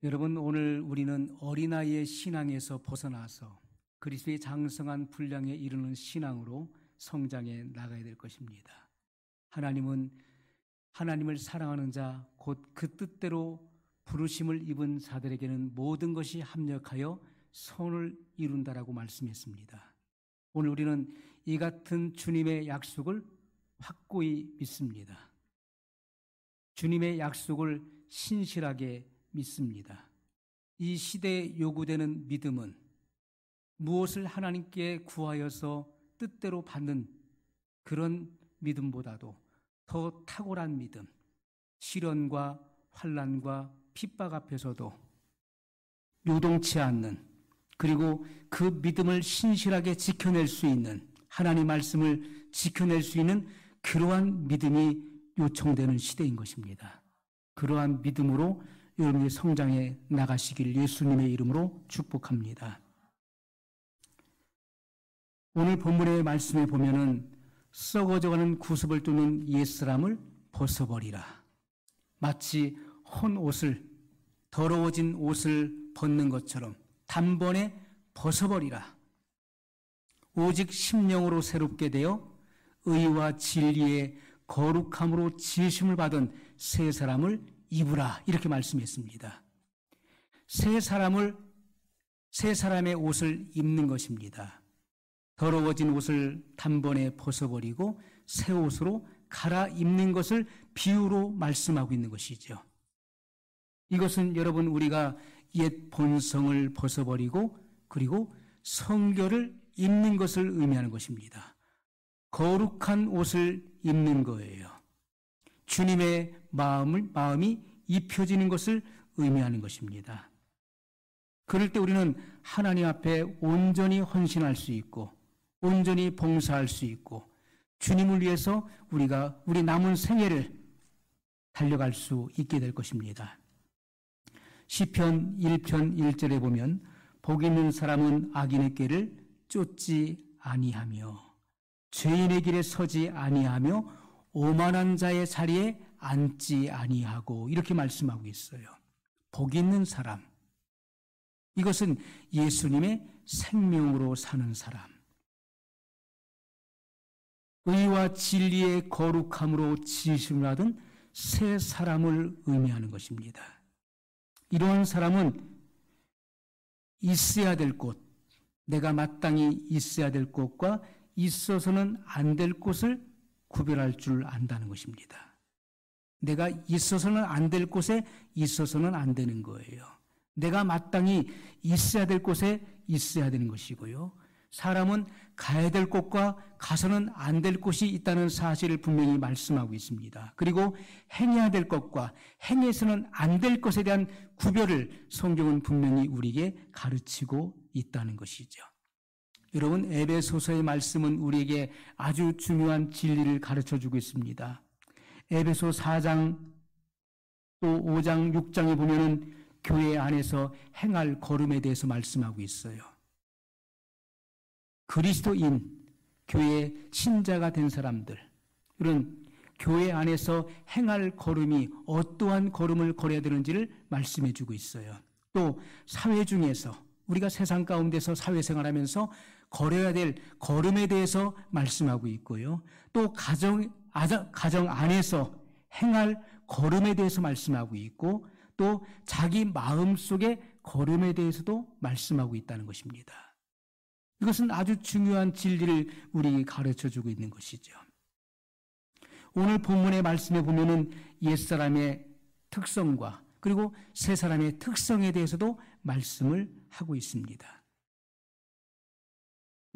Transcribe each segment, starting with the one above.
여러분, 오늘 우리는 어린아이의 신앙에서 벗어나서 그리스도의 장성한 분량에 이르는 신앙으로 성장해 나가야 될 것입니다. 하나님은 하나님을 사랑하는 자, 곧 그 뜻대로 부르심을 입은 자들에게는 모든 것이 합력하여 선을 이룬다라고 말씀했습니다. 오늘 우리는 이 같은 주님의 약속을 확고히 믿습니다. 주님의 약속을 신실하게 믿습니다. 이 시대에 요구되는 믿음은 무엇을 하나님께 구하여서 뜻대로 받는 그런 믿음보다도 더 탁월한 믿음, 시련과 환난과 핍박 앞에서도 요동치 않는, 그리고 그 믿음을 신실하게 지켜낼 수 있는, 하나님 말씀을 지켜낼 수 있는 그러한 믿음이 요청되는 시대인 것입니다. 그러한 믿음으로 여러분이 성장해 나가시길 예수님의 이름으로 축복합니다. 오늘 본문의 말씀에 보면은 썩어져가는 구습을 뚫는 옛사람을 벗어버리라. 마치 헌 옷을, 더러워진 옷을 벗는 것처럼 단번에 벗어버리라. 오직 심령으로 새롭게 되어 의와 진리의 거룩함으로 지으심을 받은 새 사람을 입으라. 이렇게 말씀했습니다. 새 사람의 옷을 입는 것입니다. 더러워진 옷을 단번에 벗어버리고 새 옷으로 갈아입는 것을 비유로 말씀하고 있는 것이죠. 이것은 여러분, 우리가 옛 본성을 벗어버리고 그리고 성결을 입는 것을 의미하는 것입니다. 거룩한 옷을 입는 거예요. 주님의 마음이 입혀지는 것을 의미하는 것입니다. 그럴 때 우리는 하나님 앞에 온전히 헌신할 수 있고 온전히 봉사할 수 있고 주님을 위해서 우리 남은 생애를 달려갈 수 있게 될 것입니다. 시편 1편 1절에 보면 복 있는 사람은 악인의 길을 쫓지 아니하며 죄인의 길에 서지 아니하며 오만한 자의 자리에 앉지 아니하고, 이렇게 말씀하고 있어요. 복 있는 사람, 이것은 예수님의 생명으로 사는 사람, 의와 진리의 거룩함으로 지으심을 받은 새 사람을 의미하는 것입니다. 이러한 사람은 있어야 될 곳, 내가 마땅히 있어야 될 곳과 있어서는 안 될 곳을 구별할 줄 안다는 것입니다. 내가 있어서는 안 될 곳에 있어서는 안 되는 거예요. 내가 마땅히 있어야 될 곳에 있어야 되는 것이고요. 사람은 가야 될 곳과 가서는 안 될 곳이 있다는 사실을 분명히 말씀하고 있습니다. 그리고 행해야 될 것과 행해서는 안 될 것에 대한 구별을 성경은 분명히 우리에게 가르치고 있다는 것이죠. 여러분, 에베소서의 말씀은 우리에게 아주 중요한 진리를 가르쳐주고 있습니다. 에베소 4장 또 5장 6장에 보면은 교회 안에서 행할 걸음에 대해서 말씀하고 있어요. 그리스도인, 교회 신자가 된 사람들, 이런 교회 안에서 행할 걸음이 어떠한 걸음을 걸어야 되는지를 말씀해 주고 있어요. 또 사회 중에서 우리가 세상 가운데서 사회생활하면서 걸어야 될 걸음에 대해서 말씀하고 있고요. 또 가정 안에서 행할 걸음에 대해서 말씀하고 있고, 또 자기 마음속의 걸음에 대해서도 말씀하고 있다는 것입니다. 이것은 아주 중요한 진리를 우리에게 가르쳐주고 있는 것이죠. 오늘 본문의 말씀에 보면은 옛사람의 특성과 그리고 새 사람의 특성에 대해서도 말씀을 하고 있습니다.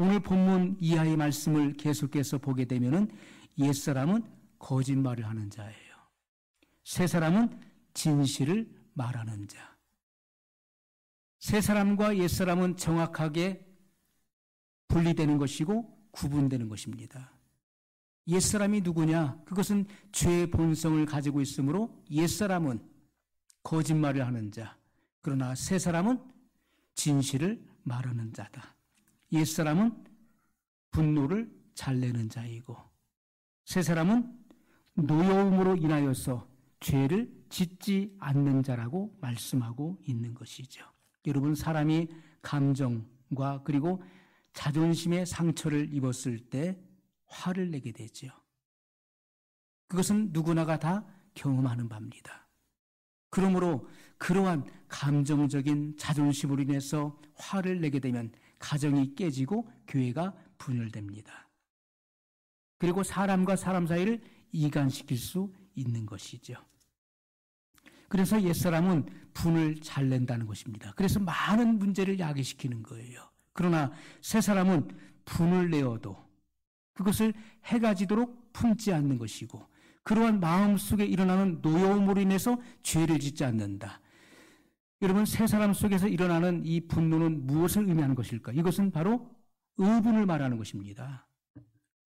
오늘 본문 이하의 말씀을 계속해서 보게 되면은 옛사람은 거짓말을 하는 자예요. 새 사람은 진실을 말하는 자. 새 사람과 옛사람은 정확하게 분리되는 것이고 구분되는 것입니다. 옛사람이 누구냐? 그것은 죄의 본성을 가지고 있으므로 옛사람은 거짓말을 하는 자. 그러나 새 사람은 진실을 말하는 자다. 옛사람은 분노를 잘 내는 자이고 새 사람은 노여움으로 인하여서 죄를 짓지 않는 자라고 말씀하고 있는 것이죠. 여러분, 사람이 감정과 그리고 자존심의 상처를 입었을 때 화를 내게 되죠. 그것은 누구나가 다 경험하는 바입니다. 그러므로 그러한 감정적인 자존심으로 인해서 화를 내게 되면 가정이 깨지고 교회가 분열됩니다. 그리고 사람과 사람 사이를 이간시킬 수 있는 것이죠. 그래서 옛사람은 분을 잘 낸다는 것입니다. 그래서 많은 문제를 야기시키는 거예요. 그러나 새사람은 분을 내어도 그것을 해가 지도록 품지 않는 것이고, 그러한 마음속에 일어나는 노여움으로 인해서 죄를 짓지 않는다. 여러분, 새사람 속에서 일어나는 이 분노는 무엇을 의미하는 것일까? 이것은 바로 의분을 말하는 것입니다.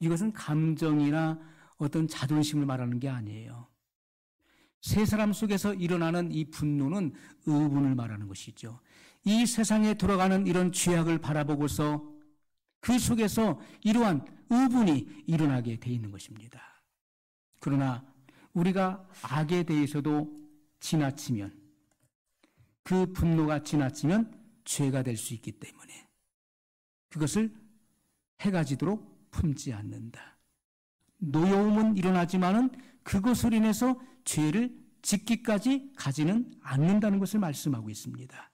이것은 감정이나 어떤 자존심을 말하는 게 아니에요. 새 사람 속에서 일어나는 이 분노는 의분을 말하는 것이죠. 이 세상에 돌아가는 이런 죄악을 바라보고서 그 속에서 이러한 의분이 일어나게 돼 있는 것입니다. 그러나 우리가 악에 대해서도 지나치면, 그 분노가 지나치면 죄가 될 수 있기 때문에 그것을 해가 지도록 품지 않는다. 노여움은 일어나지만은 그것으로 인해서 죄를 짓기까지 가지는 않는다는 것을 말씀하고 있습니다.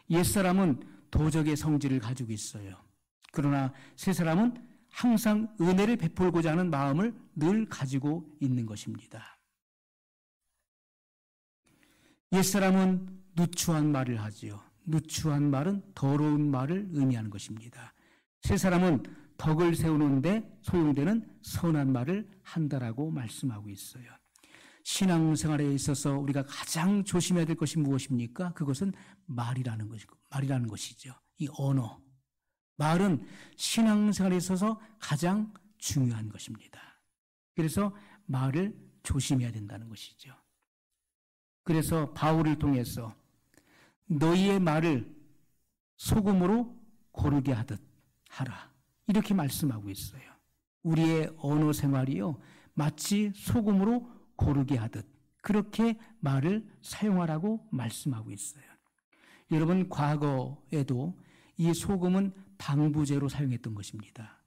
옛사람은 도적의 성질을 가지고 있어요. 그러나 새사람은 항상 은혜를 베풀고자 하는 마음을 늘 가지고 있는 것입니다. 옛사람은 누추한 말을 하지요. 누추한 말은 더러운 말을 의미하는 것입니다. 새사람은 덕을 세우는데 소용되는 선한 말을 한다라고 말씀하고 있어요. 신앙생활에 있어서 우리가 가장 조심해야 될 것이 무엇입니까? 그것은 말이라는 것이죠. 이 언어. 말은 신앙생활에 있어서 가장 중요한 것입니다. 그래서 말을 조심해야 된다는 것이죠. 그래서 바울을 통해서 너희의 말을 소금으로 고르게 하듯 하라, 이렇게 말씀하고 있어요. 우리의 언어 생활이요, 마치 소금으로 고르게 하듯 그렇게 말을 사용하라고 말씀하고 있어요. 여러분, 과거에도 이 소금은 방부제로 사용했던 것입니다.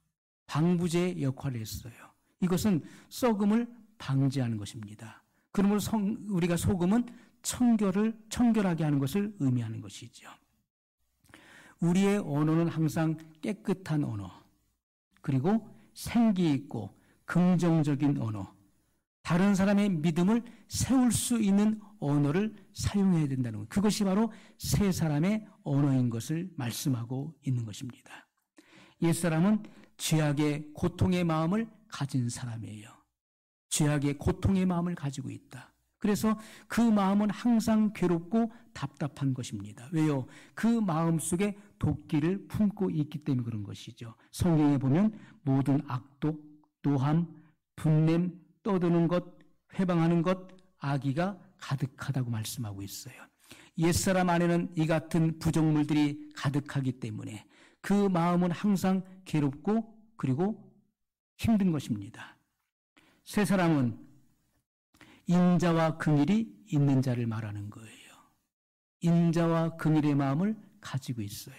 방부제의 역할을 했어요. 이것은 썩음을 방지하는 것입니다. 그러므로 우리가 소금은 청결하게 하는 것을 의미하는 것이죠. 우리의 언어는 항상 깨끗한 언어, 그리고 생기 있고 긍정적인 언어, 다른 사람의 믿음을 세울 수 있는 언어를 사용해야 된다는 것, 그것이 바로 새 사람의 언어인 것을 말씀하고 있는 것입니다. 옛사람은 죄악의 고통의 마음을 가진 사람이에요. 죄악의 고통의 마음을 가지고 있다. 그래서 그 마음은 항상 괴롭고 답답한 것입니다. 왜요? 그 마음 속에 도끼를 품고 있기 때문에 그런 것이죠. 성경에 보면 모든 악독, 노함, 분냄, 떠드는 것, 회방하는 것, 악의가 가득하다고 말씀하고 있어요. 옛사람 안에는 이 같은 부정물들이 가득하기 때문에 그 마음은 항상 괴롭고 그리고 힘든 것입니다. 새 사람은 인자와 긍휼이 있는 자를 말하는 거예요. 인자와 긍휼의 마음을 가지고 있어요.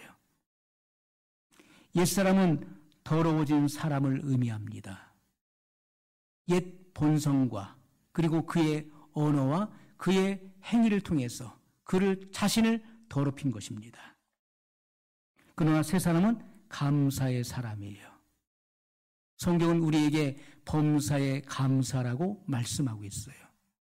옛사람은 더러워진 사람을 의미합니다. 옛 본성과 그리고 그의 언어와 그의 행위를 통해서 그를 자신을 더럽힌 것입니다. 그러나 새 사람은 감사의 사람이에요. 성경은 우리에게 범사에 감사라고 말씀하고 있어요.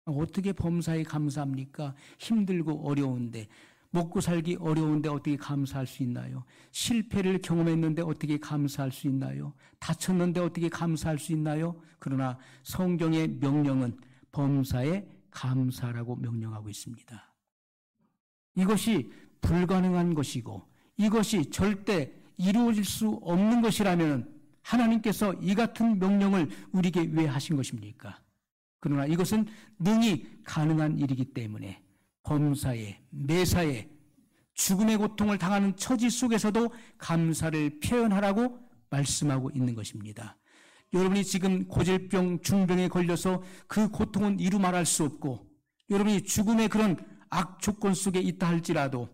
어떻게 범사에 감사합니까? 힘들고 어려운데, 먹고 살기 어려운데 어떻게 감사할 수 있나요? 실패를 경험했는데 어떻게 감사할 수 있나요? 다쳤는데 어떻게 감사할 수 있나요? 그러나 성경의 명령은 범사에 감사라고 명령하고 있습니다. 이것이 불가능한 것이고 이것이 절대 이루어질 수 없는 것이라면 하나님께서 이 같은 명령을 우리에게 왜 하신 것입니까? 그러나 이것은 능히 가능한 일이기 때문에 범사에, 매사에, 죽음의 고통을 당하는 처지 속에서도 감사를 표현하라고 말씀하고 있는 것입니다. 여러분이 지금 고질병, 중병에 걸려서 그 고통은 이루 말할 수 없고 여러분이 죽음의 그런 악조건 속에 있다 할지라도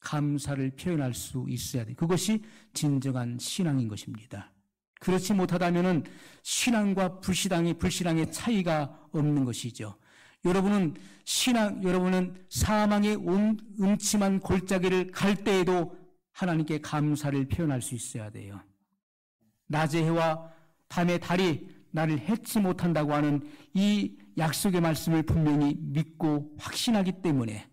감사를 표현할 수 있어야 돼. 그것이 진정한 신앙인 것입니다. 그렇지 못하다면은 신앙과 불신앙의 차이가 없는 것이죠. 여러분은 사망의 음침한 골짜기를 갈 때에도 하나님께 감사를 표현할 수 있어야 돼요. 낮의 해와 밤의 달이 나를 해치 못한다고 하는 이 약속의 말씀을 분명히 믿고 확신하기 때문에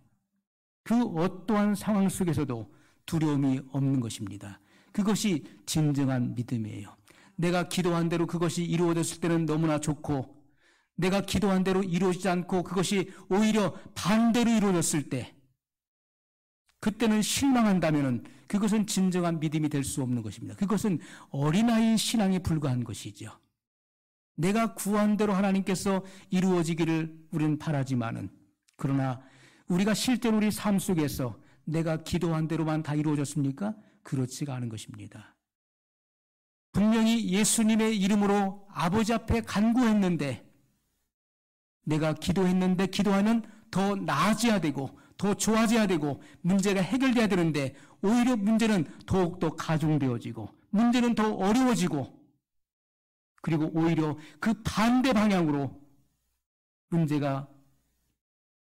그 어떠한 상황 속에서도 두려움이 없는 것입니다. 그것이 진정한 믿음이에요. 내가 기도한 대로 그것이 이루어졌을 때는 너무나 좋고, 내가 기도한 대로 이루어지지 않고 그것이 오히려 반대로 이루어졌을 때, 그때는 실망한다면 그것은 진정한 믿음이 될 수 없는 것입니다. 그것은 어린아이의 신앙에 불과한 것이죠. 내가 구한 대로 하나님께서 이루어지기를 우리는 바라지만은, 그러나 우리가 실제로 우리 삶 속에서 내가 기도한 대로만 다 이루어졌습니까? 그렇지가 않은 것입니다. 분명히 예수님의 이름으로 아버지 앞에 간구했는데, 내가 기도했는데 기도하면 더 나아져야 되고 더 좋아져야 되고 문제가 해결돼야 되는데 오히려 문제는 더욱더 가중되어지고 문제는 더 어려워지고, 그리고 오히려 그 반대 방향으로 문제가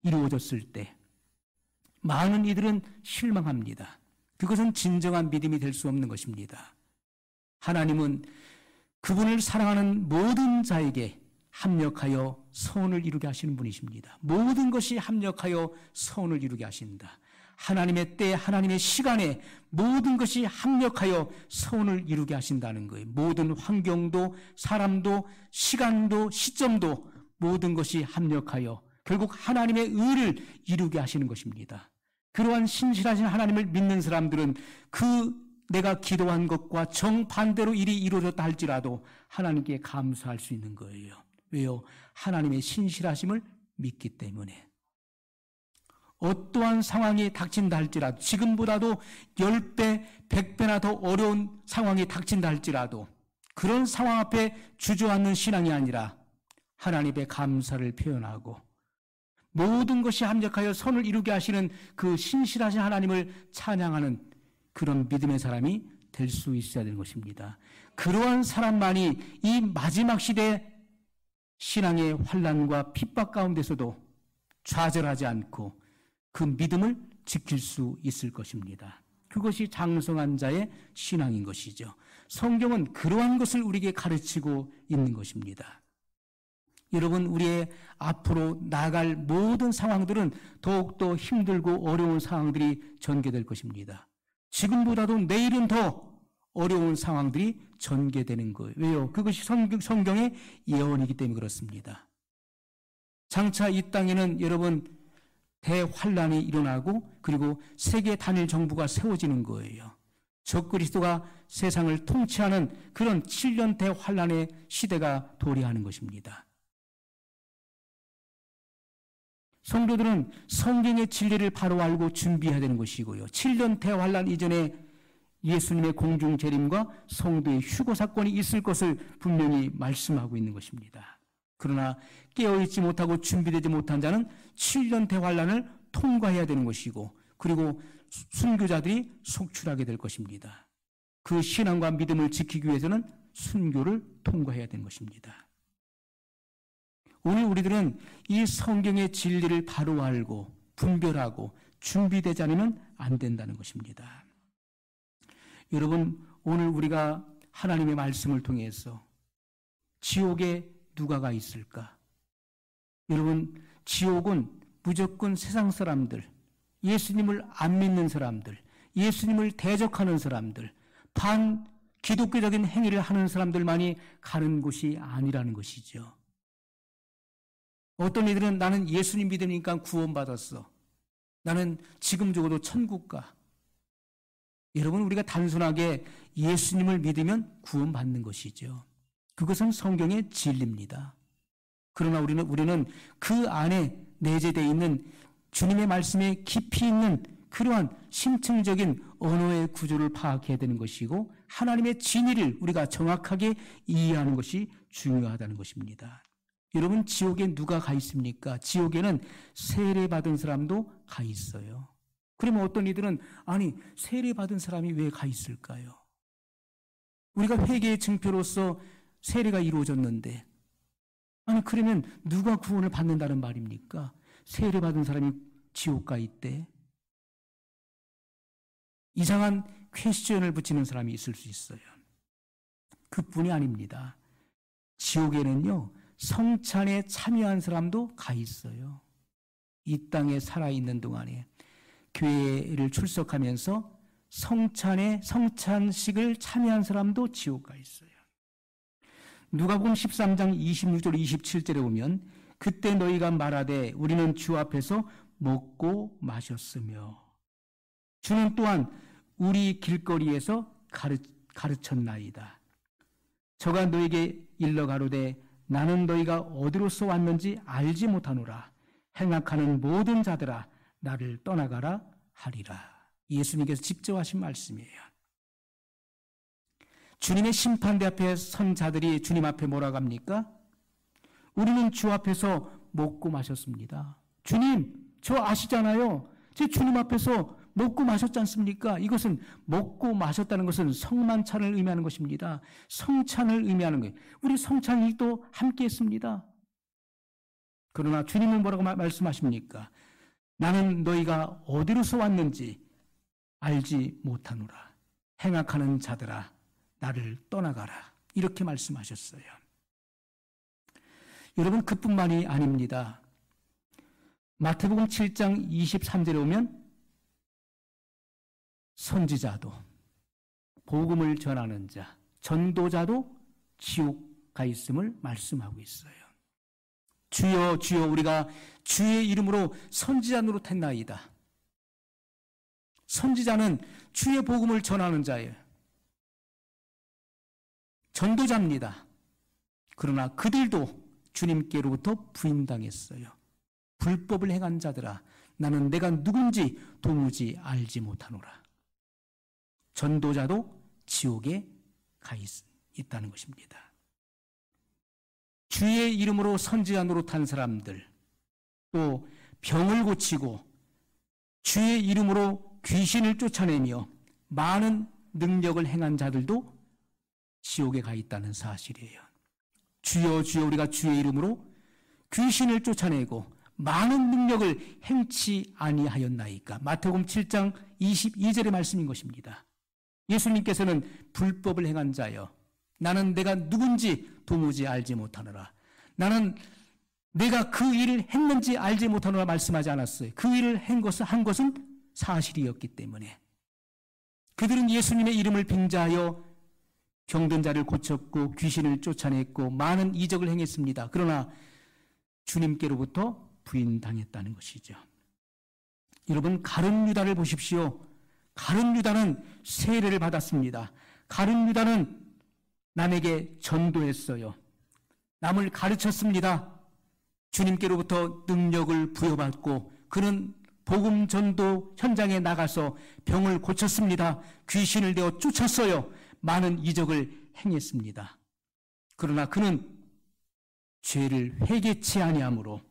이루어졌을 때 많은 이들은 실망합니다. 그것은 진정한 믿음이 될 수 없는 것입니다. 하나님은 그분을 사랑하는 모든 자에게 합력하여 선을 이루게 하시는 분이십니다. 모든 것이 합력하여 선을 이루게 하신다. 하나님의 때, 하나님의 시간에 모든 것이 합력하여 선을 이루게 하신다는 거예요. 모든 환경도, 사람도, 시간도, 시점도 모든 것이 합력하여 결국 하나님의 의를 이루게 하시는 것입니다. 그러한 신실하신 하나님을 믿는 사람들은 내가 기도한 것과 정반대로 일이 이루어졌다 할지라도 하나님께 감사할 수 있는 거예요. 왜요? 하나님의 신실하심을 믿기 때문에. 어떠한 상황이 닥친다 할지라도, 지금보다도 10배, 100배나 더 어려운 상황이 닥친다 할지라도 그런 상황 앞에 주저앉는 신앙이 아니라 하나님의 감사를 표현하고 모든 것이 합력하여 선을 이루게 하시는 그 신실하신 하나님을 찬양하는 그런 믿음의 사람이 될 수 있어야 되는 것입니다. 그러한 사람만이 이 마지막 시대 신앙의 환난과 핍박 가운데서도 좌절하지 않고 그 믿음을 지킬 수 있을 것입니다. 그것이 장성한 자의 신앙인 것이죠. 성경은 그러한 것을 우리에게 가르치고 있는 것입니다. 여러분, 우리의 앞으로 나아갈 모든 상황들은 더욱더 힘들고 어려운 상황들이 전개될 것입니다. 지금보다도 내일은 더 어려운 상황들이 전개되는 거예요. 왜요? 그것이 성경의 예언이기 때문에 그렇습니다. 장차 이 땅에는 여러분 대환란이 일어나고 그리고 세계 단일 정부가 세워지는 거예요. 적그리스도가 세상을 통치하는 그런 7년 대환란의 시대가 도래하는 것입니다. 성도들은 성경의 진리를 바로 알고 준비해야 되는 것이고요. 7년 대환란 이전에 예수님의 공중 재림과 성도의 휴거 사건이 있을 것을 분명히 말씀하고 있는 것입니다. 그러나 깨어있지 못하고 준비되지 못한 자는 7년 대환란을 통과해야 되는 것이고, 그리고 순교자들이 속출하게 될 것입니다. 그 신앙과 믿음을 지키기 위해서는 순교를 통과해야 되는 것입니다. 오늘 우리들은 이 성경의 진리를 바로 알고 분별하고 준비되지 않으면 안 된다는 것입니다. 여러분, 오늘 우리가 하나님의 말씀을 통해서 지옥에 누가가 있을까? 여러분, 지옥은 무조건 세상 사람들, 예수님을 안 믿는 사람들, 예수님을 대적하는 사람들, 반기독교적인 행위를 하는 사람들만이 가는 곳이 아니라는 것이죠. 어떤 이들은 나는 예수님 믿으니까 구원받았어. 나는 지금 죽어도 천국 가. 여러분, 우리가 단순하게 예수님을 믿으면 구원받는 것이죠. 그것은 성경의 진리입니다. 그러나 우리는 그 안에 내재되어 있는 주님의 말씀에 깊이 있는 그러한 심층적인 언어의 구조를 파악해야 되는 것이고, 하나님의 진리를 우리가 정확하게 이해하는 것이 중요하다는 것입니다. 여러분, 지옥에 누가 가 있습니까? 지옥에는 세례받은 사람도 가 있어요. 그러면 어떤 이들은 아니, 세례받은 사람이 왜 가 있을까요? 우리가 회개의 증표로서 세례가 이루어졌는데, 아니 그러면 누가 구원을 받는다는 말입니까? 세례받은 사람이 지옥 가 있대. 이상한 퀘스천을 붙이는 사람이 있을 수 있어요. 그뿐이 아닙니다. 지옥에는요, 성찬에 참여한 사람도 가 있어요. 이 땅에 살아있는 동안에 교회를 출석하면서 성찬식을 참여한 사람도 지옥 가 있어요. 누가복음 13장 26절 27절에 보면 그때 너희가 말하되 우리는 주 앞에서 먹고 마셨으며 주는 또한 우리 길거리에서 가르쳤나이다. 저가 너에게 일러 가로되 나는 너희가 어디로서 왔는지 알지 못하노라. 행악하는 모든 자들아 나를 떠나가라 하리라. 예수님께서 직접 하신 말씀이에요. 주님의 심판대 앞에 선 자들이 주님 앞에 뭐라고 합니까? 우리는 주 앞에서 먹고 마셨습니다. 주님, 저 아시잖아요. 제 주님 앞에서 먹고 마셨지 않습니까? 이것은 먹고 마셨다는 것은 성만찬을 의미하는 것입니다. 성찬을 의미하는 거예요. 우리 성찬일도 함께 했습니다. 그러나 주님은 뭐라고 말씀하십니까? 나는 너희가 어디로서 왔는지 알지 못하노라. 행악하는 자들아 나를 떠나가라. 이렇게 말씀하셨어요. 여러분, 그뿐만이 아닙니다. 마태복음 7장 23절에 오면 선지자도, 복음을 전하는 자, 전도자도 지옥 가 있음을 말씀하고 있어요. 주여 주여 우리가 주의 이름으로 선지자 노릇했나이다. 선지자는 주의 복음을 전하는 자예요. 전도자입니다. 그러나 그들도 주님께로부터 부인당했어요. 불법을 행한 자들아 나는 내가 누군지 도무지 알지 못하노라. 전도자도 지옥에 가 있다는 것입니다. 주의 이름으로 선지자 노릇한 사람들, 또 병을 고치고 주의 이름으로 귀신을 쫓아내며 많은 능력을 행한 자들도 지옥에 가 있다는 사실이에요. 주여 주여 우리가 주의 이름으로 귀신을 쫓아내고 많은 능력을 행치 아니하였나이까. 마태복음 7장 22절의 말씀인 것입니다. 예수님께서는 불법을 행한 자여 나는 내가 누군지 도무지 알지 못하노라. 나는 내가 그 일을 했는지 알지 못하노라 말씀하지 않았어요. 그 일을 한 것은 사실이었기 때문에. 그들은 예수님의 이름을 빙자하여 병든 자를 고쳤고 귀신을 쫓아냈고 많은 이적을 행했습니다. 그러나 주님께로부터 부인당했다는 것이죠. 여러분, 가룟 유다를 보십시오. 가룟 유다는 세례를 받았습니다. 가룟 유다는 남에게 전도했어요. 남을 가르쳤습니다. 주님께로부터 능력을 부여받고 그는 복음 전도 현장에 나가서 병을 고쳤습니다. 귀신을 내어 쫓았어요. 많은 이적을 행했습니다. 그러나 그는 죄를 회개치 아니함으로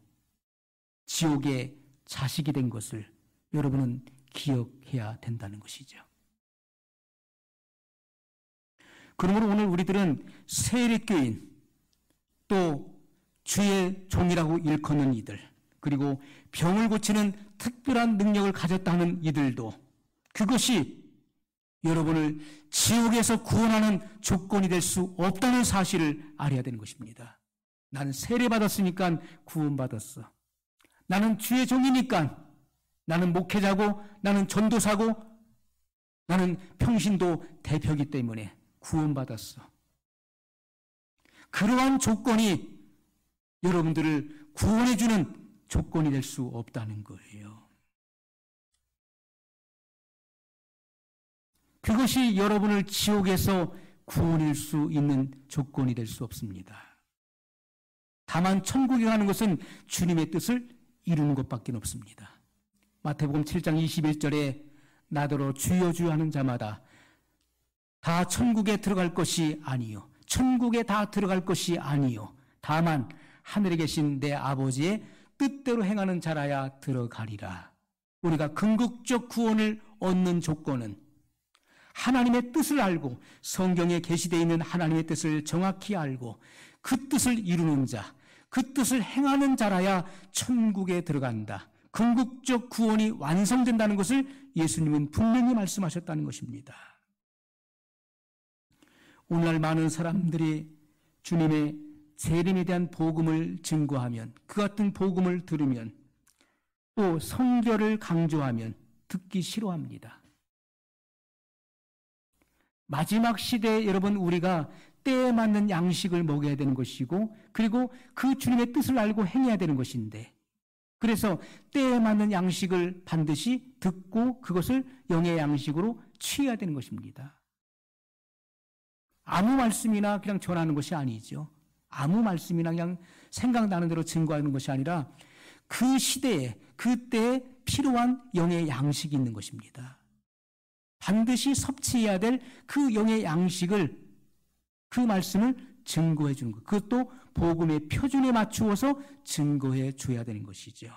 지옥의 자식이 된 것을 여러분은 기억해야 된다는 것이죠. 그러므로 오늘 우리들은 세례교인, 또 주의 종이라고 일컫는 이들, 그리고 병을 고치는 특별한 능력을 가졌다는 이들도 그것이 여러분을 지옥에서 구원하는 조건이 될 수 없다는 사실을 알아야 되는 것입니다. 나는 세례받았으니까 구원받았어. 나는 주의 종이니까, 나는 목회자고, 나는 전도사고, 나는 평신도 대표이기 때문에 구원받았어. 그러한 조건이 여러분들을 구원해주는 조건이 될 수 없다는 거예요. 그것이 여러분을 지옥에서 구원할 수 있는 조건이 될 수 없습니다. 다만 천국에 가는 것은 주님의 뜻을 이루는 것밖에 없습니다. 마태복음 7장 21절에 나더러 주여 주여 하는 자마다 다 천국에 들어갈 것이 아니요 천국에 다 들어갈 것이 아니요 다만 하늘에 계신 내 아버지의 뜻대로 행하는 자라야 들어가리라. 우리가 궁극적 구원을 얻는 조건은 하나님의 뜻을 알고 성경에 계시되어 있는 하나님의 뜻을 정확히 알고 그 뜻을 이루는 자, 그 뜻을 행하는 자라야 천국에 들어간다. 궁극적 구원이 완성된다는 것을 예수님은 분명히 말씀하셨다는 것입니다. 오늘날 많은 사람들이 주님의 재림에 대한 복음을 증거하면, 그 같은 복음을 들으면, 또 성결을 강조하면 듣기 싫어합니다. 마지막 시대에 여러분, 우리가 때에 맞는 양식을 먹여야 되는 것이고, 그리고 그 주님의 뜻을 알고 행해야 되는 것인데, 그래서 때에 맞는 양식을 반드시 듣고 그것을 영의 양식으로 취해야 되는 것입니다. 아무 말씀이나 그냥 전하는 것이 아니죠. 아무 말씀이나 그냥 생각나는 대로 증거하는 것이 아니라 그 시대에, 그때에 필요한 영의 양식이 있는 것입니다. 반드시 섭취해야 될 그 영의 양식을, 그 말씀을 증거해 주는 것. 그것도 복음의 표준에 맞추어서 증거해 줘야 되는 것이죠.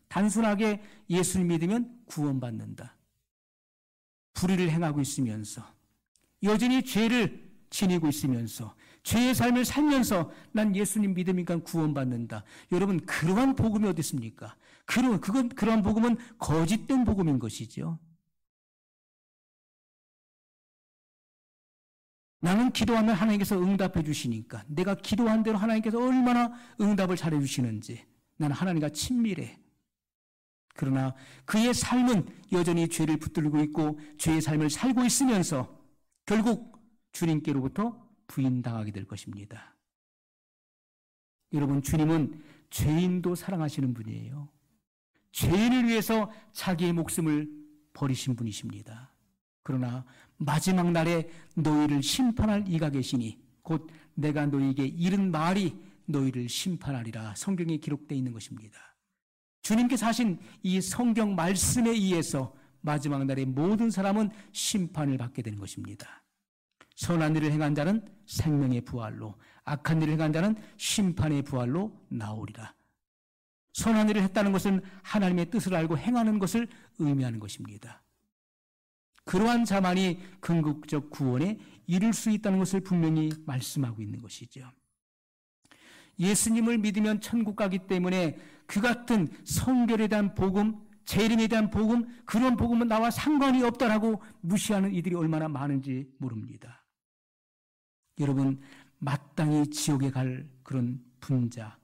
단순하게 예수를 믿으면 구원받는다. 불의를 행하고 있으면서, 여전히 죄를 지니고 있으면서, 죄의 삶을 살면서 난 예수님 믿으니까 구원받는다. 여러분, 그러한 복음이 어디 있습니까? 그러한 복음은 거짓된 복음인 것이죠. 나는 기도하면 하나님께서 응답해 주시니까, 내가 기도한 대로 하나님께서 얼마나 응답을 잘해 주시는지 나는 하나님과 친밀해. 그러나 그의 삶은 여전히 죄를 붙들고 있고 죄의 삶을 살고 있으면서 결국 주님께로부터 부인당하게 될 것입니다. 여러분, 주님은 죄인도 사랑하시는 분이에요. 죄인을 위해서 자기의 목숨을 버리신 분이십니다. 그러나 마지막 날에 너희를 심판할 이가 계시니 곧 내가 너희에게 이른 말이 너희를 심판하리라. 성경에 기록되어 있는 것입니다. 주님께서 하신 이 성경 말씀에 의해서 마지막 날에 모든 사람은 심판을 받게 되는 것입니다. 선한 일을 행한 자는 생명의 부활로, 악한 일을 행한 자는 심판의 부활로 나오리라. 선한 일을 했다는 것은 하나님의 뜻을 알고 행하는 것을 의미하는 것입니다. 그러한 자만이 궁극적 구원에 이룰 수 있다는 것을 분명히 말씀하고 있는 것이죠. 예수님을 믿으면 천국 가기 때문에 그 같은 성결에 대한 복음, 재림에 대한 복음, 그런 복음은 나와 상관이 없다라고 무시하는 이들이 얼마나 많은지 모릅니다. 여러분, 마땅히 지옥에 갈 그런 분자,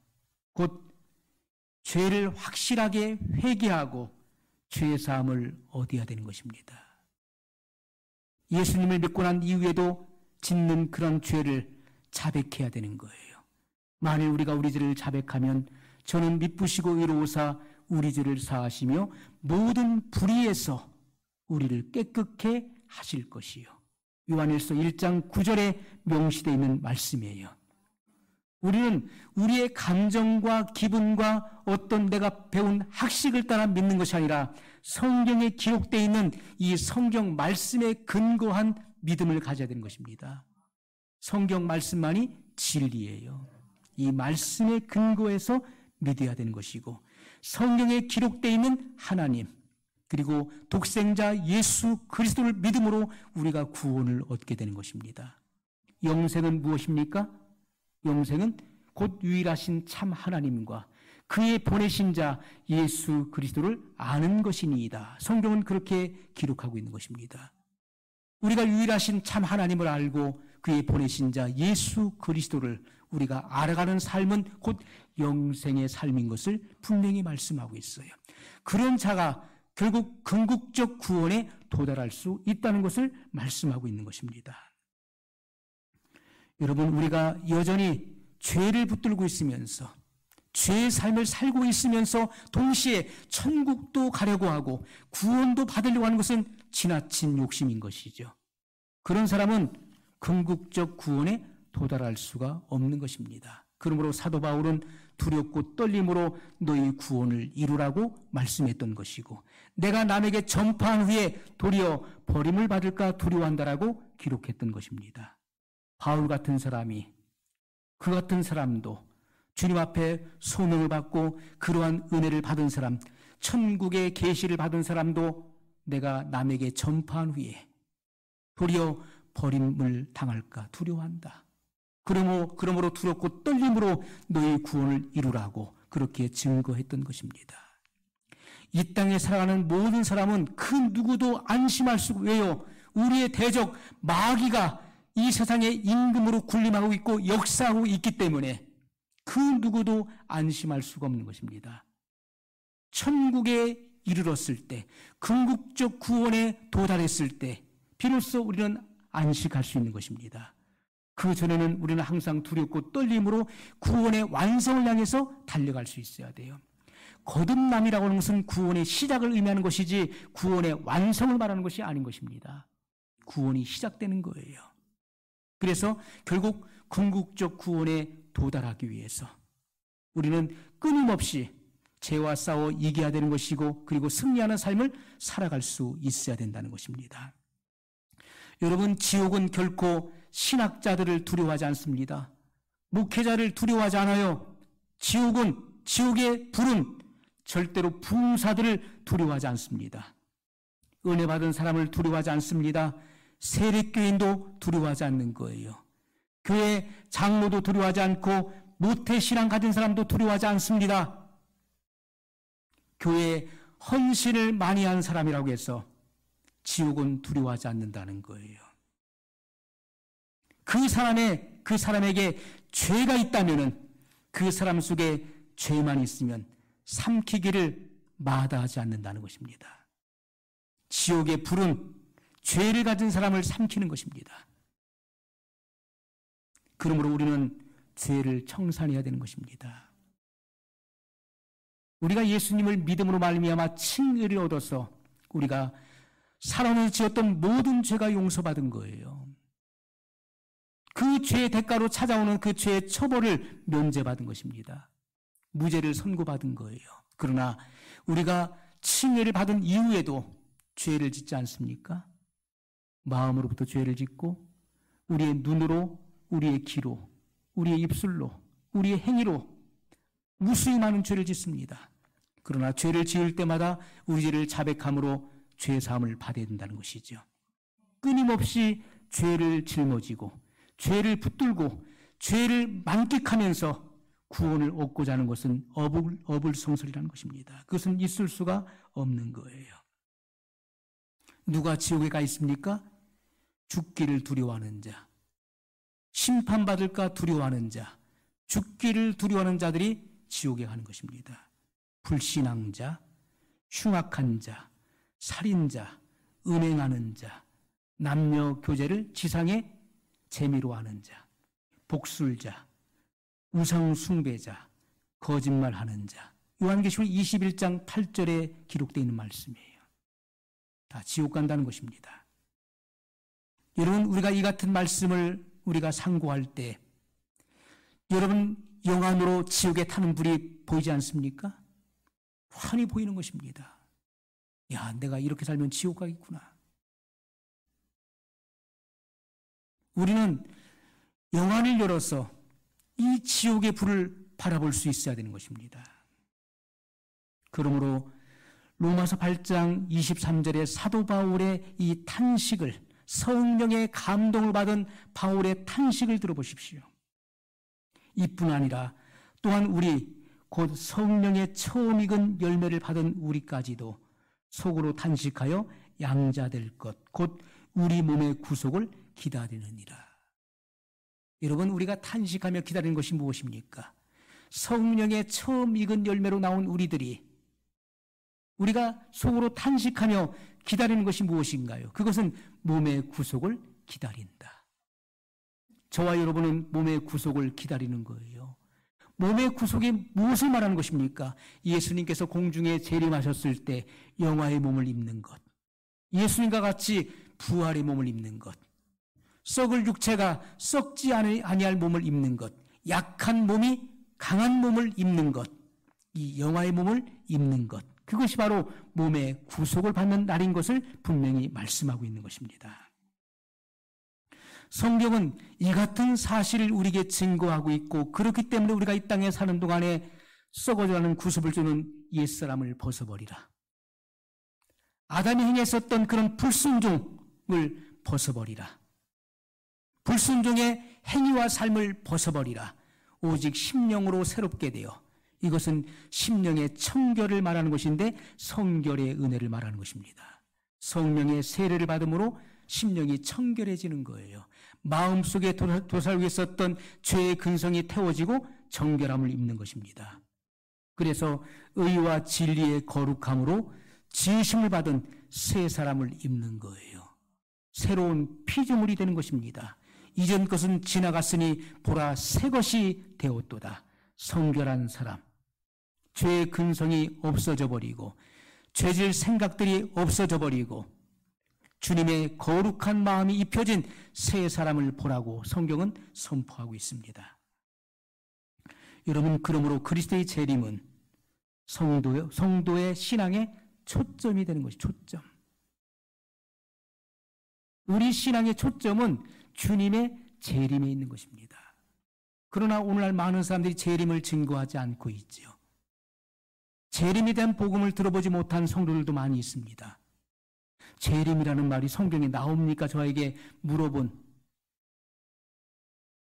곧 죄를 확실하게 회개하고 죄의 사함을 얻어야 되는 것입니다. 예수님을 믿고 난 이후에도 짓는 그런 죄를 자백해야 되는 거예요. 만일 우리가 우리 죄를 자백하면 저는 미쁘시고 의로우사 우리 죄를 사하시며 모든 불의에서 우리를 깨끗게 하실 것이요. 요한일서 1장 9절에 명시되어 있는 말씀이에요. 우리는 우리의 감정과 기분과 어떤 내가 배운 학식을 따라 믿는 것이 아니라 성경에 기록되어 있는 이 성경 말씀에 근거한 믿음을 가져야 되는 것입니다. 성경 말씀만이 진리예요. 이 말씀에 근거해서 믿어야 되는 것이고, 성경에 기록되어 있는 하나님, 그리고 독생자 예수 그리스도를 믿음으로 우리가 구원을 얻게 되는 것입니다. 영생은 무엇입니까? 영생은 곧 유일하신 참 하나님과 그의 보내신 자 예수 그리스도를 아는 것이니이다. 성경은 그렇게 기록하고 있는 것입니다. 우리가 유일하신 참 하나님을 알고 그의 보내신 자 예수 그리스도를 우리가 알아가는 삶은 곧 영생의 삶인 것을 분명히 말씀하고 있어요. 그런 자가 결국 궁극적 구원에 도달할 수 있다는 것을 말씀하고 있는 것입니다. 여러분, 우리가 여전히 죄를 붙들고 있으면서 죄의 삶을 살고 있으면서 동시에 천국도 가려고 하고 구원도 받으려고 하는 것은 지나친 욕심인 것이죠. 그런 사람은 궁극적 구원에 도달할 수가 없는 것입니다. 그러므로 사도 바울은 두렵고 떨림으로 너희 구원을 이루라고 말씀했던 것이고, 내가 남에게 전파한 후에 도리어 버림을 받을까 두려워한다라고 기록했던 것입니다. 바울 같은 사람이, 그 같은 사람도 주님 앞에 소명을 받고 그러한 은혜를 받은 사람, 천국의 계시를 받은 사람도 내가 남에게 전파한 후에 도리어 버림을 당할까 두려워한다. 그러므로 두렵고 떨림으로 너희 구원을 이루라고 그렇게 증거했던 것입니다. 이 땅에 살아가는 모든 사람은 그 누구도 안심할 수 왜요? 우리의 대적 마귀가 이 세상의 임금으로 군림하고 있고 역사하고 있기 때문에 그 누구도 안심할 수가 없는 것입니다. 천국에 이르렀을 때, 궁극적 구원에 도달했을 때 비로소 우리는 안식할 수 있는 것입니다. 그 전에는 우리는 항상 두렵고 떨림으로 구원의 완성을 향해서 달려갈 수 있어야 돼요. 거듭남이라고 하는 것은 구원의 시작을 의미하는 것이지 구원의 완성을 말하는 것이 아닌 것입니다. 구원이 시작되는 거예요. 그래서 결국 궁극적 구원에 도달하기 위해서 우리는 끊임없이 죄와 싸워 이겨야 되는 것이고 그리고 승리하는 삶을 살아갈 수 있어야 된다는 것입니다. 여러분, 지옥은 결코 신학자들을 두려워하지 않습니다. 목회자를 두려워하지 않아요. 지옥의 불은 절대로 부흥사들을 두려워하지 않습니다. 은혜 받은 사람을 두려워하지 않습니다. 세력교인도 두려워하지 않는 거예요. 교회 장로도 두려워하지 않고 모태신앙 가진 사람도 두려워하지 않습니다. 교회에 헌신을 많이 한 사람이라고 해서 지옥은 두려워하지 않는다는 거예요. 그 사람에게 죄가 있다면은 그 사람 속에 죄만 있으면 삼키기를 마다하지 않는다는 것입니다. 지옥의 불은 죄를 가진 사람을 삼키는 것입니다. 그러므로 우리는 죄를 청산해야 되는 것입니다. 우리가 예수님을 믿음으로 말미암아 칭의를 얻어서 우리가 사람을 지었던 모든 죄가 용서받은 거예요. 그 죄의 대가로 찾아오는 그 죄의 처벌을 면제받은 것입니다. 무죄를 선고받은 거예요. 그러나 우리가 칭의를 받은 이후에도 죄를 짓지 않습니까? 마음으로부터 죄를 짓고 우리의 눈으로, 우리의 귀로, 우리의 입술로, 우리의 행위로 무수히 많은 죄를 짓습니다. 그러나 죄를 지을 때마다 우리 죄를 자백함으로 죄 사함을 받아야 된다는 것이죠. 끊임없이 죄를 짊어지고 죄를 붙들고 죄를 만끽하면서 구원을 얻고자 하는 것은 어불성설이라는 것입니다. 그것은 있을 수가 없는 거예요. 누가 지옥에 가 있습니까? 죽기를 두려워하는 자, 심판받을까 두려워하는 자, 죽기를 두려워하는 자들이 지옥에 가는 것입니다. 불신앙자, 흉악한 자, 살인자, 음행하는 자, 남녀 교제를 지상의 재미로 하는 자, 복술자, 우상 숭배자, 거짓말하는 자. 요한계시록 21장 8절에 기록되어 있는 말씀이에요. 다 지옥 간다는 것입니다. 여러분, 우리가 이 같은 말씀을 우리가 상고할 때 여러분 영안으로 지옥에 타는 불이 보이지 않습니까? 환히 보이는 것입니다. 야, 내가 이렇게 살면 지옥 가겠구나. 우리는 영안을 열어서 이 지옥의 불을 바라볼 수 있어야 되는 것입니다. 그러므로 로마서 8장 23절에 사도 바울의 이 탄식을, 성령의 감동을 받은 바울의 탄식을 들어보십시오. 이뿐 아니라 또한 우리 곧 성령의 처음 익은 열매를 받은 우리까지도 속으로 탄식하여 양자될 것, 곧 우리 몸의 구속을 기다리느니라. 여러분, 우리가 탄식하며 기다리는 것이 무엇입니까? 성령의 처음 익은 열매로 나온 우리가 속으로 탄식하며 기다리는 것이 무엇인가요? 그것은 몸의 구속을 기다린다. 저와 여러분은 몸의 구속을 기다리는 거예요. 몸의 구속이 무엇을 말하는 것입니까? 예수님께서 공중에 재림하셨을 때 영화의 몸을 입는 것, 예수님과 같이 부활의 몸을 입는 것, 썩을 육체가 썩지 아니할 몸을 입는 것, 약한 몸이 강한 몸을 입는 것, 이 영화의 몸을 입는 것, 그것이 바로 몸의 구속을 받는 날인 것을 분명히 말씀하고 있는 것입니다. 성경은 이 같은 사실을 우리에게 증거하고 있고, 그렇기 때문에 우리가 이 땅에 사는 동안에 썩어져가는 구습을 주는 옛사람을 벗어버리라. 아담이 행했었던 그런 불순종을 벗어버리라. 불순종의 행위와 삶을 벗어버리라. 오직 심령으로 새롭게 되어, 이것은 심령의 청결을 말하는 것인데 성결의 은혜를 말하는 것입니다. 성령의 세례를 받음으로 심령이 청결해지는 거예요. 마음속에 도살고 있었던 죄의 근성이 태워지고 정결함을 입는 것입니다. 그래서 의와 진리의 거룩함으로 지으심을 받은 새 사람을 입는 거예요. 새로운 피조물이 되는 것입니다. 이전 것은 지나갔으니 보라 새 것이 되었도다. 성결한 사람, 죄의 근성이 없어져 버리고 죄질 생각들이 없어져 버리고 주님의 거룩한 마음이 입혀진 새 사람을 보라고 성경은 선포하고 있습니다. 여러분, 그러므로 그리스도의 재림은 성도의 신앙의 초점이 되는 것이 초점. 우리 신앙의 초점은 주님의 재림에 있는 것입니다. 그러나 오늘날 많은 사람들이 재림을 증거하지 않고 있죠. 재림에 대한 복음을 들어보지 못한 성도들도 많이 있습니다. 재림이라는 말이 성경에 나옵니까? 저에게 물어본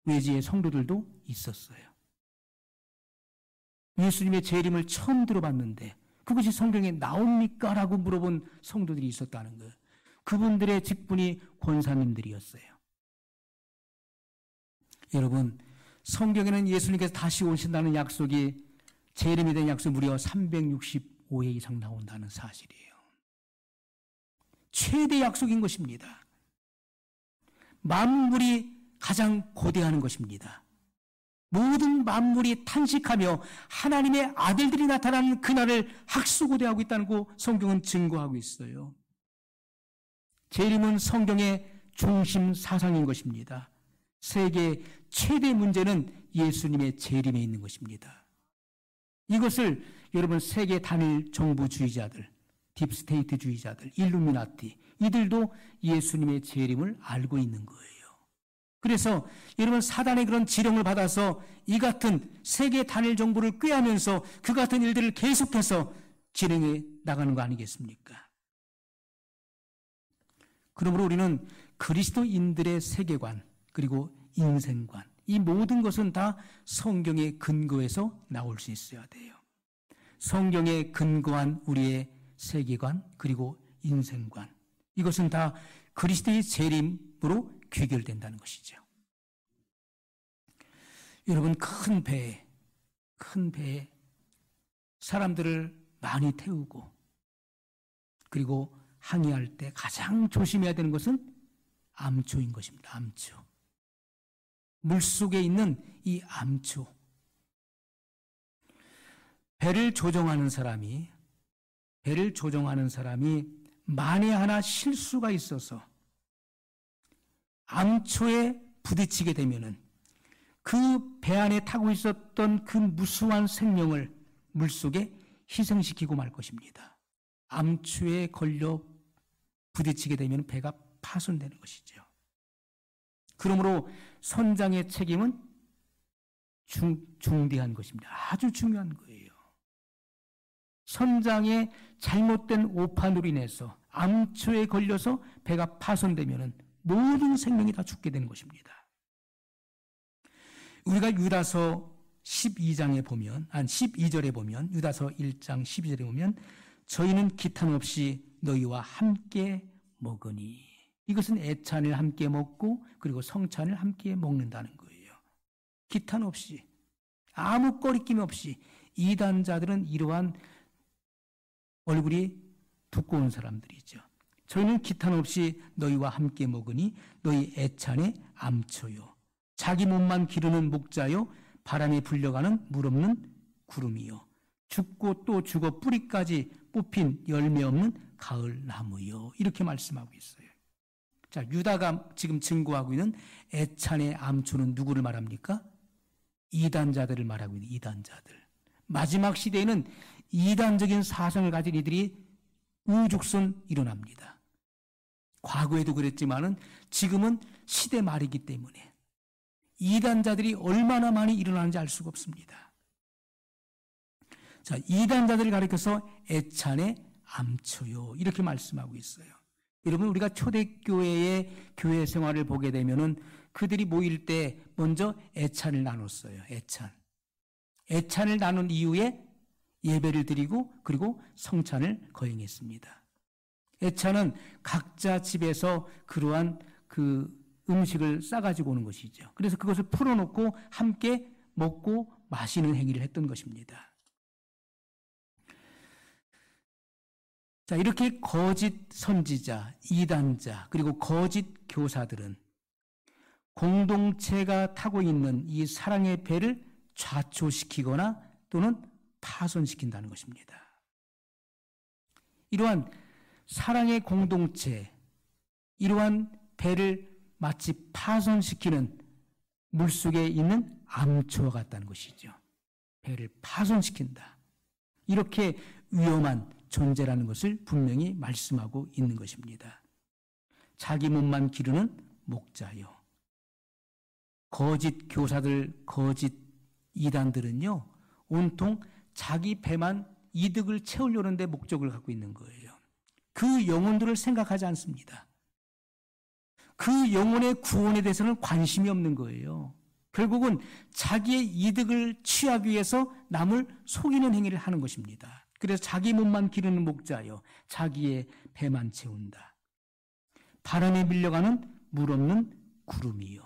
외지의 성도들도 있었어요. 예수님의 재림을 처음 들어봤는데 그것이 성경에 나옵니까? 라고 물어본 성도들이 있었다는 거예요. 그분들의 직분이 권사님들이었어요. 여러분, 성경에는 예수님께서 다시 오신다는 약속이, 재림에 대한 약속이 무려 365회 이상 나온다는 사실이에요. 최대 약속인 것입니다. 만물이 가장 고대하는 것입니다. 모든 만물이 탄식하며 하나님의 아들들이 나타나는 그날을 학수고대하고 있다는 거 성경은 증거하고 있어요. 재림은 성경의 중심 사상인 것입니다. 세계 최대 문제는 예수님의 재림에 있는 것입니다. 이것을 여러분, 세계 단일 정부주의자들, 딥스테이트주의자들, 일루미나티, 이들도 예수님의 재림을 알고 있는 거예요. 그래서 여러분, 사단의 그런 지령을 받아서 이 같은 세계 단일 정부를 꾀하면서 그 같은 일들을 계속해서 진행해 나가는 거 아니겠습니까? 그러므로 우리는 그리스도인들의 세계관, 그리고 인생관, 이 모든 것은 다 성경의 근거에서 나올 수 있어야 돼요. 성경에 근거한 우리의 세계관, 그리고 인생관, 이것은 다 그리스도의 재림으로 귀결된다는 것이죠. 여러분, 큰 배에 사람들을 많이 태우고 그리고 항해할 때 가장 조심해야 되는 것은 암초인 것입니다. 암초. 물속에 있는 이 암초. 배를 조종하는 사람이 만에 하나 실수가 있어서 암초에 부딪히게 되면은 그 배 안에 타고 있었던 그 무수한 생명을 물속에 희생시키고 말 것입니다. 암초에 걸려 부딪히게 되면 배가 파손되는 것이죠. 그러므로 선장의 책임은 중대한 것입니다. 아주 중요한 거예요. 선장의 잘못된 오판으로 인해서 암초에 걸려서 배가 파손되면 모든 생명이 다 죽게 되는 것입니다. 우리가 유다서 12장에 보면, 12절에 보면, 유다서 1장 12절에 보면, 저희는 기탄 없이 너희와 함께 먹으니, 이것은 애찬을 함께 먹고 그리고 성찬을 함께 먹는다는 거예요. 기탄 없이, 아무 꺼리낌 없이. 이단자들은 이러한 얼굴이 두꺼운 사람들이죠. 저희는 기탄 없이 너희와 함께 먹으니 너희 애찬의 암초요, 자기 몸만 기르는 목자요, 바람에 불려가는 물 없는 구름이요, 죽고 또 죽어 뿌리까지 뽑힌 열매 없는 가을 나무요, 이렇게 말씀하고 있어요. 자, 유다가 지금 증거하고 있는 애찬의 암초는 누구를 말합니까? 이단자들을 말하고 있는 이단자들. 마지막 시대에는 이단적인 사상을 가진 이들이 우죽순 일어납니다. 과거에도 그랬지만은 지금은 시대 말이기 때문에 이단자들이 얼마나 많이 일어나는지 알 수가 없습니다. 자, 이단자들을 가리켜서 애찬의 암초요 이렇게 말씀하고 있어요. 여러분, 우리가 초대교회의 교회 생활을 보게 되면은 그들이 모일 때 먼저 애찬을 나눴어요. 애찬을 나눈 이후에 예배를 드리고 그리고 성찬을 거행했습니다. 애찬은 각자 집에서 그러한 그 음식을 싸가지고 오는 것이죠. 그래서 그것을 풀어놓고 함께 먹고 마시는 행위를 했던 것입니다. 자, 이렇게 거짓 선지자, 이단자, 그리고 거짓 교사들은 공동체가 타고 있는 이 사랑의 배를 좌초시키거나 또는 파손시킨다는 것입니다. 이러한 사랑의 공동체, 이러한 배를 마치 파손시키는 물속에 있는 암초와 같다는 것이죠. 배를 파손시킨다. 이렇게 위험한 존재라는 것을 분명히 말씀하고 있는 것입니다. 자기 몸만 기르는 목자요. 거짓 교사들, 거짓 이단들은요, 온통 자기 배만 이득을 채우려는 데 목적을 갖고 있는 거예요. 그 영혼들을 생각하지 않습니다. 그 영혼의 구원에 대해서는 관심이 없는 거예요. 결국은 자기의 이득을 취하기 위해서 남을 속이는 행위를 하는 것입니다. 그래서 자기 몸만 기르는 목자요, 자기의 배만 채운다. 바람에 밀려가는 물 없는 구름이요.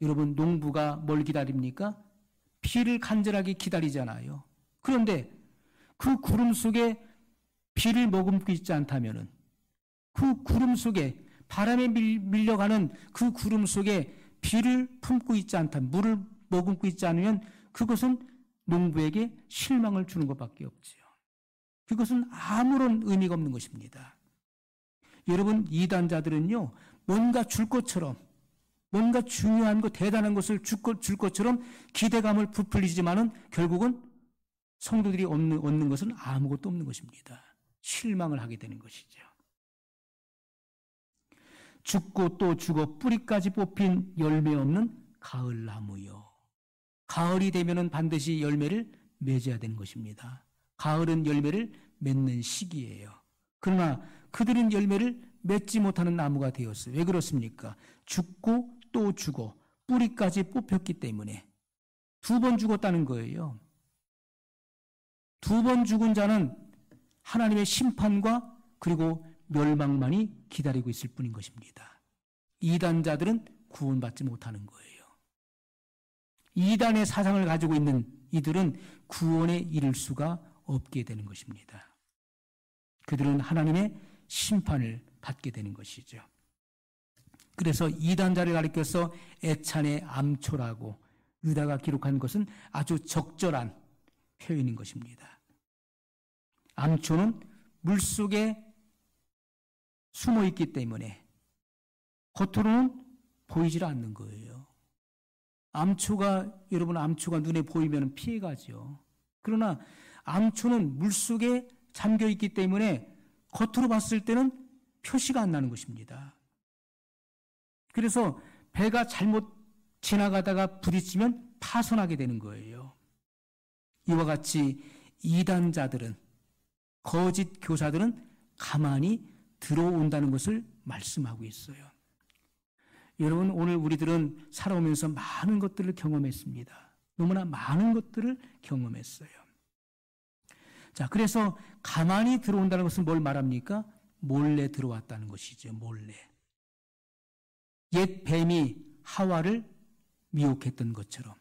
여러분, 농부가 뭘 기다립니까? 비를 간절하게 기다리잖아요. 그런데 그 구름 속에 비를 머금고 있지 않다면은, 그 구름 속에 바람에 밀려가는 그 구름 속에 비를 품고 있지 않다면, 물을 머금고 있지 않으면 그것은 농부에게 실망을 주는 것밖에 없지요. 그것은 아무런 의미가 없는 것입니다. 여러분, 이단자들은요, 뭔가 줄 것처럼, 뭔가 중요한 것, 대단한 것을 줄 것처럼 기대감을 부풀리지만은 결국은 성도들이 얻는 것은 아무것도 없는 것입니다. 실망을 하게 되는 것이죠. 죽고 또 죽어 뿌리까지 뽑힌 열매 없는 가을나무요. 가을이 되면은 반드시 열매를 맺어야 되는 것입니다. 가을은 열매를 맺는 시기예요. 그러나 그들은 열매를 맺지 못하는 나무가 되었어요. 왜 그렇습니까? 죽고 또 죽어 뿌리까지 뽑혔기 때문에. 2번 죽었다는 거예요. 2번 죽은 자는 하나님의 심판과 그리고 멸망만이 기다리고 있을 뿐인 것입니다. 이단자들은 구원받지 못하는 거예요. 이단의 사상을 가지고 있는 이들은 구원에 이를 수가 없게 되는 것입니다. 그들은 하나님의 심판을 받게 되는 것이죠. 그래서 이단자를 가리켜서 애찬의 암초라고 유다가 기록한 것은 아주 적절한 표현인 것입니다. 암초는 물속에 숨어 있기 때문에 겉으로는 보이질 않는 거예요. 여러분, 암초가 눈에 보이면 피해가죠. 그러나 암초는 물속에 잠겨 있기 때문에 겉으로 봤을 때는 표시가 안 나는 것입니다. 그래서 배가 잘못 지나가다가 부딪히면 파손하게 되는 거예요. 이와 같이 이단자들은, 거짓 교사들은 가만히 들어온다는 것을 말씀하고 있어요. 여러분, 오늘 우리들은 살아오면서 많은 것들을 경험했습니다. 너무나 많은 것들을 경험했어요. 자, 그래서 가만히 들어온다는 것은 뭘 말합니까? 몰래 들어왔다는 것이죠. 몰래. 옛 뱀이 하와를 미혹했던 것처럼,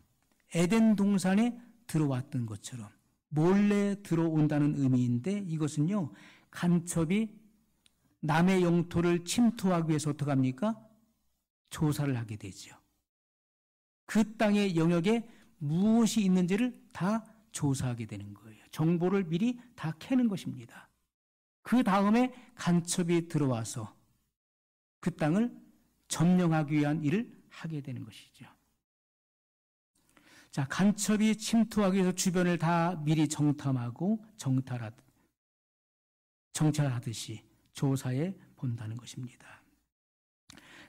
에덴 동산에 들어왔던 것처럼 몰래 들어온다는 의미인데, 이것은요, 간첩이 남의 영토를 침투하기 위해서 어떻게 합니까? 조사를 하게 되죠. 그 땅의 영역에 무엇이 있는지를 다 조사하게 되는 거예요. 정보를 미리 다 캐는 것입니다. 그 다음에 간첩이 들어와서 그 땅을 점령하기 위한 일을 하게 되는 것이죠. 자, 간첩이 침투하기 위해서 주변을 다 미리 정탐하고 정찰하듯이 조사해 본다는 것입니다.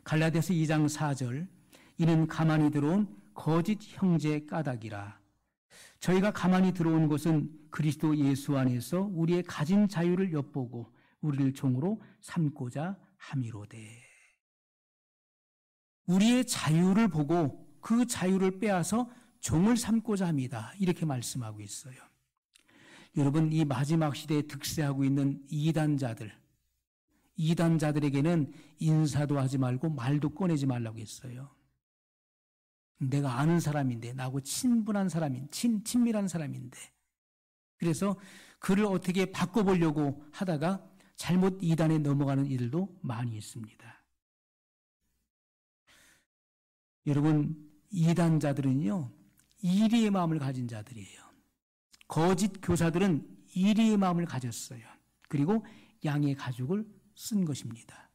갈라디아서 2장 4절, 이는 가만히 들어온 거짓 형제 까닭이라. 저희가 가만히 들어온 것은 그리스도 예수 안에서 우리의 가진 자유를 엿보고 우리를 종으로 삼고자 함이로되. 우리의 자유를 보고 그 자유를 빼앗아 종을 삼고자 합니다. 이렇게 말씀하고 있어요. 여러분, 이 마지막 시대에 득세하고 있는 이단자들에게는 인사도 하지 말고 말도 꺼내지 말라고 했어요. 내가 아는 사람인데, 나하고 친분한 사람인, 친밀한 사람인데, 그래서 그를 어떻게 바꿔보려고 하다가 잘못 이단에 넘어가는 이들도 많이 있습니다. 여러분, 이단자들은요, 이리의 마음을 가진 자들이에요. 거짓 교사들은 이리의 마음을 가졌어요. 그리고 양의 가죽을 쓴 것입니다.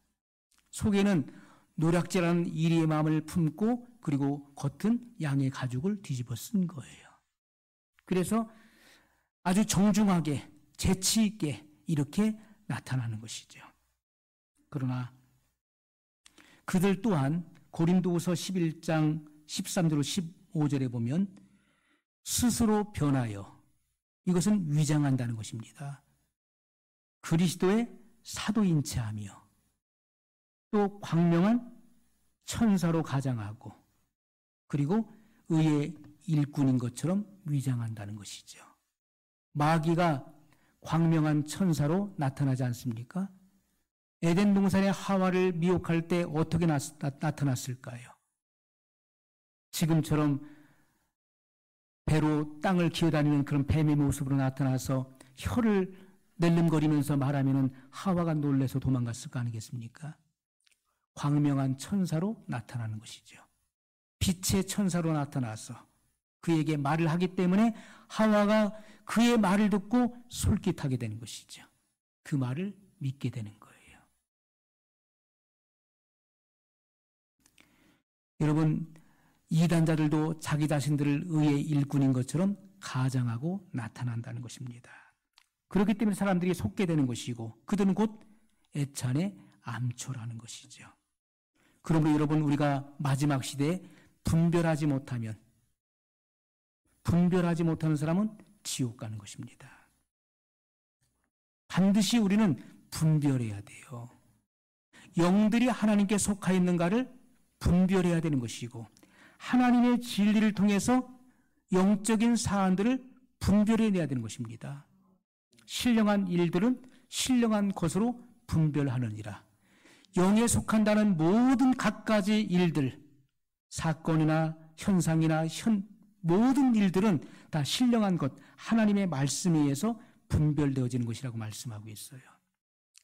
속에는 노략질하는 이리의 마음을 품고 그리고 겉은 양의 가죽을 뒤집어 쓴 거예요. 그래서 아주 정중하게 재치 있게 이렇게 나타나는 것이죠. 그러나 그들 또한 고린도후서 11장 13절 15절에 보면 스스로 변하여, 이것은 위장한다는 것입니다. 그리스도의 사도인 체하며 또 광명한 천사로 가장하고 그리고 의의 일꾼인 것처럼 위장한다는 것이죠. 마귀가 광명한 천사로 나타나지 않습니까? 에덴 동산의 하와를 미혹할 때 어떻게 나타났을까요? 지금처럼 배로 땅을 기어다니는 그런 뱀의 모습으로 나타나서 혀를 낼름거리면서 말하면 하와가 놀라서 도망갔을 거 아니겠습니까? 광명한 천사로 나타나는 것이죠. 빛의 천사로 나타나서 그에게 말을 하기 때문에 하와가 그의 말을 듣고 솔깃하게 되는 것이죠. 그 말을 믿게 되는 거예요. 여러분, 이단자들도 자기 자신들을 의의 일꾼인 것처럼 가장하고 나타난다는 것입니다. 그렇기 때문에 사람들이 속게 되는 것이고 그들은 곧 애찬의 암초라는 것이죠. 그러므로 여러분, 우리가 마지막 시대에 분별하지 못하는 사람은 지옥 가는 것입니다. 반드시 우리는 분별해야 돼요. 영들이 하나님께 속하 있는가를 분별해야 되는 것이고, 하나님의 진리를 통해서 영적인 사안들을 분별해내야 되는 것입니다. 신령한 일들은 신령한 것으로 분별하느니라. 영에 속한다는 모든 갖가지 일들, 사건이나 현상이나 모든 일들은 다 신령한 것, 하나님의 말씀에 의해서 분별되어지는 것이라고 말씀하고 있어요.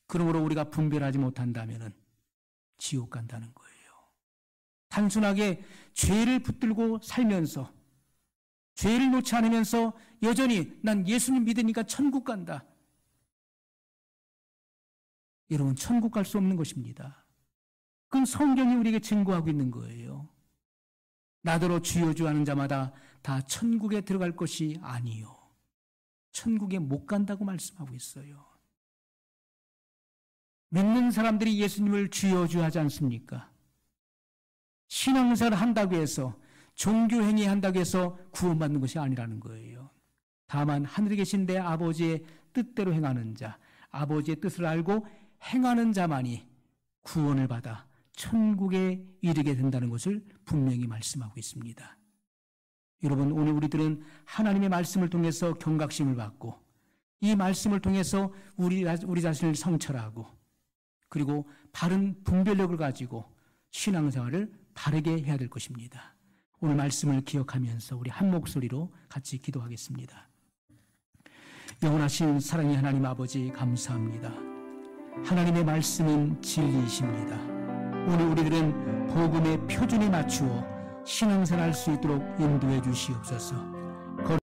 그러므로 우리가 분별하지 못한다면 지옥 간다는 거예요. 단순하게 죄를 붙들고 살면서, 죄를 놓지 않으면서 여전히 난 예수님 믿으니까 천국 간다. 여러분, 천국 갈 수 없는 것입니다. 그건 성경이 우리에게 증거하고 있는 거예요. 나더러 주여 주 하는 자마다 다 천국에 들어갈 것이 아니요, 천국에 못 간다고 말씀하고 있어요. 믿는 사람들이 예수님을 주여 주 하지 않습니까? 신앙생활을 한다고 해서, 종교행위 한다고 해서 구원받는 것이 아니라는 거예요. 다만 하늘에 계신 내 아버지의 뜻대로 행하는 자, 아버지의 뜻을 알고 행하는 자만이 구원을 받아 천국에 이르게 된다는 것을 분명히 말씀하고 있습니다. 여러분, 오늘 우리들은 하나님의 말씀을 통해서 경각심을 받고, 이 말씀을 통해서 우리 자신을 성찰하고, 그리고 바른 분별력을 가지고 신앙생활을 바르게 해야 될 것입니다. 오늘 말씀을 기억하면서 우리 한 목소리로 같이 기도하겠습니다. 영원하신 사랑의 하나님 아버지, 감사합니다. 하나님의 말씀은 진리이십니다. 오늘 우리들은 복음의 표준에 맞추어 신앙생활 할 수 있도록 인도해 주시옵소서.